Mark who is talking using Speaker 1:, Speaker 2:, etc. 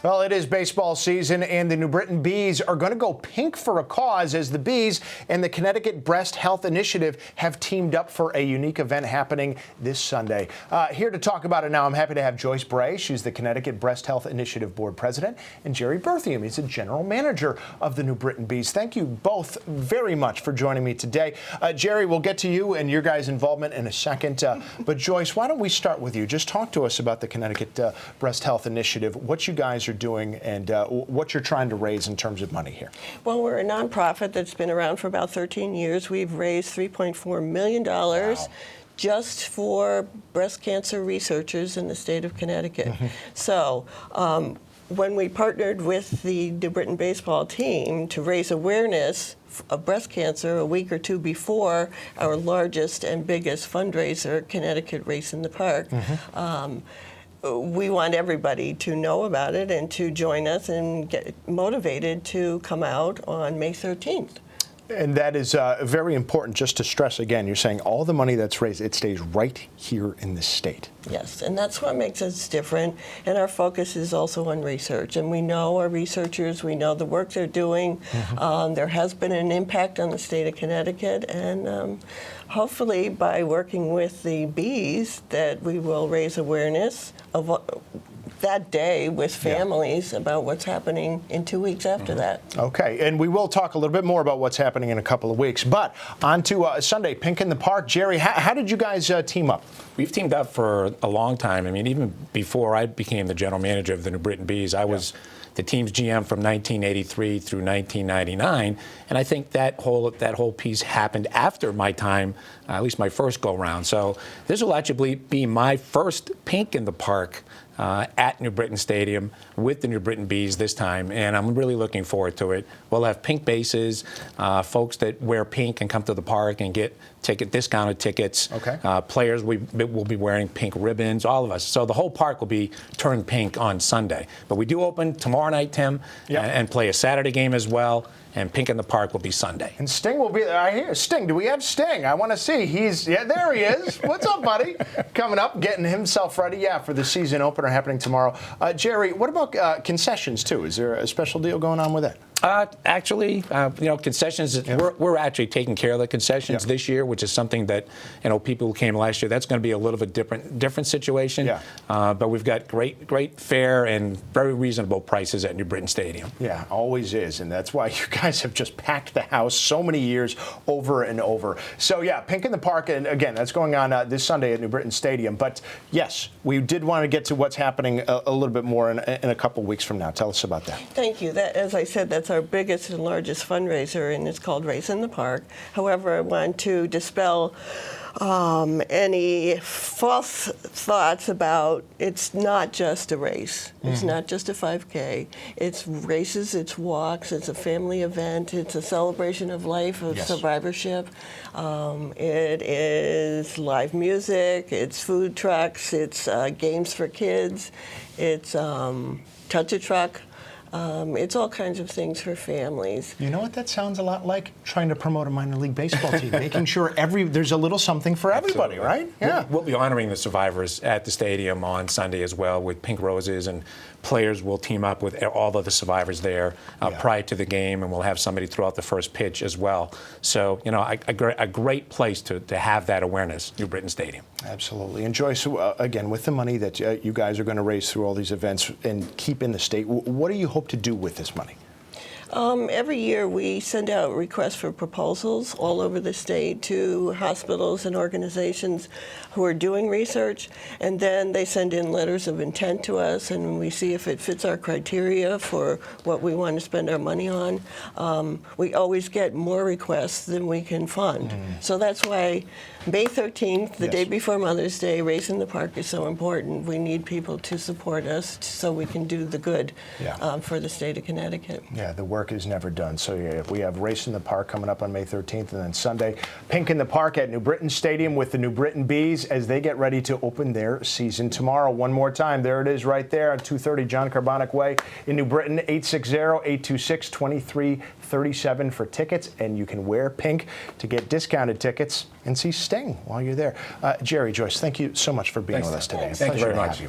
Speaker 1: Well, it is baseball season, and the New Britain Bees are going to go pink for a cause as the Bees and the Connecticut Breast Health Initiative have teamed up for a unique event happening this Sunday. Here to talk about it now, I'm happy to have Joyce Bray. She's the Connecticut Breast Health Initiative Board President, and Jerry Berthium. He's the General Manager of the New Britain Bees. Thank you both very much for joining me today. Jerry, we'll get to you and your guys' involvement in a second. But Joyce, why don't we start with you? Just talk to us about the Connecticut Breast Health Initiative, what you guys are doing, and what you're trying to raise in terms of money here.
Speaker 2: Well, we're a nonprofit that's been around for about 13 years. We've raised $3.4 million just for breast cancer researchers in the state of Connecticut. So when we partnered with the New Britain baseball team to raise awareness of breast cancer a week or two before our largest and biggest fundraiser, Connecticut Race in the Park, we want everybody to know about it and to join us and get motivated to come out on May 13th.
Speaker 1: And that is very important, just to stress again. You're saying all the money that's raised, it stays right here in the state.
Speaker 2: Yes, and that's what makes us different. And our focus is also on research. And we know our researchers, we know the work they're doing. There has been an impact on the state of Connecticut. And hopefully by working with the bees that we will raise awareness of that day with families about what's happening in 2 weeks after that.
Speaker 1: Okay, and we will talk a little bit more about what's happening in a couple of weeks. But on to Sunday, Pink in the Park. Jerry, how did you guys team up?
Speaker 3: We've teamed up for a long time. I mean, even before I became the general manager of the New Britain Bees, I was the team's GM from 1983 through 1999, and I think that whole piece happened after my time, at least my first go-round. So this will actually be my first Pink in the Park at New Britain Stadium with the New Britain Bees this time, and I'm really looking forward to it. We'll have pink bases, folks that wear pink and come to the park and get discounted tickets.
Speaker 1: Okay.
Speaker 3: Players will be wearing pink ribbons, all of us. So the whole park will be turned pink on Sunday. But we do open tomorrow night, Tim, and play a Saturday game as well. And Pink in the Park will be Sunday.
Speaker 1: And Sting will be there. I hear Sting. Do we have Sting? I want to see. There he is. What's up, buddy? Coming up, getting himself ready, for the season opener happening tomorrow. Jerry, what about concessions, too? Is there a special deal going on with that?
Speaker 3: Actually, concessions, we're actually taking care of the concessions this year, which is something that, people who came last year, that's going to be a little bit different situation. But we've got great fare and very reasonable prices at New Britain Stadium.
Speaker 1: Yeah, always is. And that's why you guys have just packed the house so many years over and over. So, Pink in the Park, and again, that's going on this Sunday at New Britain Stadium. But, yes, we did want to get to what's happening a little bit more in a couple weeks from now. Tell us about that.
Speaker 2: Thank you. As I said, that's our biggest and largest fundraiser, and it's called Race in the Park. However, I want to dispel any false thoughts about it's not just a race. It's not just a 5K. It's races, it's walks, it's a family event, it's a celebration of life, of survivorship. It is live music, it's food trucks, it's games for kids, it's touch-a-truck. It's all kinds of things for families.
Speaker 1: You know what that sounds a lot like? Trying to promote a minor league baseball team, making sure there's a little something for everybody, right? Yeah.
Speaker 3: We'll be honoring the survivors at the stadium on Sunday as well with pink roses, and players will team up with all of the survivors there prior to the game, and we'll have somebody throw out the first pitch as well. So, a great place to have that awareness, New Britain Stadium.
Speaker 1: Absolutely. And Joyce, again, with the money that you guys are going to raise through all these events and keep in the state, what do you hope to do with this money?
Speaker 2: Every year we send out requests for proposals all over the state to hospitals and organizations who are doing research, and then they send in letters of intent to us, and we see if it fits our criteria for what we want to spend our money on. We always get more requests than we can fund. So that's why May 13th, the day before Mother's Day, Race in the Park is so important. We need people to support us so we can do the good for the state of Connecticut.
Speaker 1: Yeah, the work is never done. So we have Race in the Park coming up on May 13th, and then Sunday, Pink in the Park at New Britain Stadium with the New Britain Bees as they get ready to open their season tomorrow. One more time, there it is right there on 230 John Karbonic Way in New Britain, 860-826-2337 for tickets, and you can wear pink to get discounted tickets and see Sting while you're there. Jerry, Joyce, thank you so much for being with us today.
Speaker 3: Thank you very much.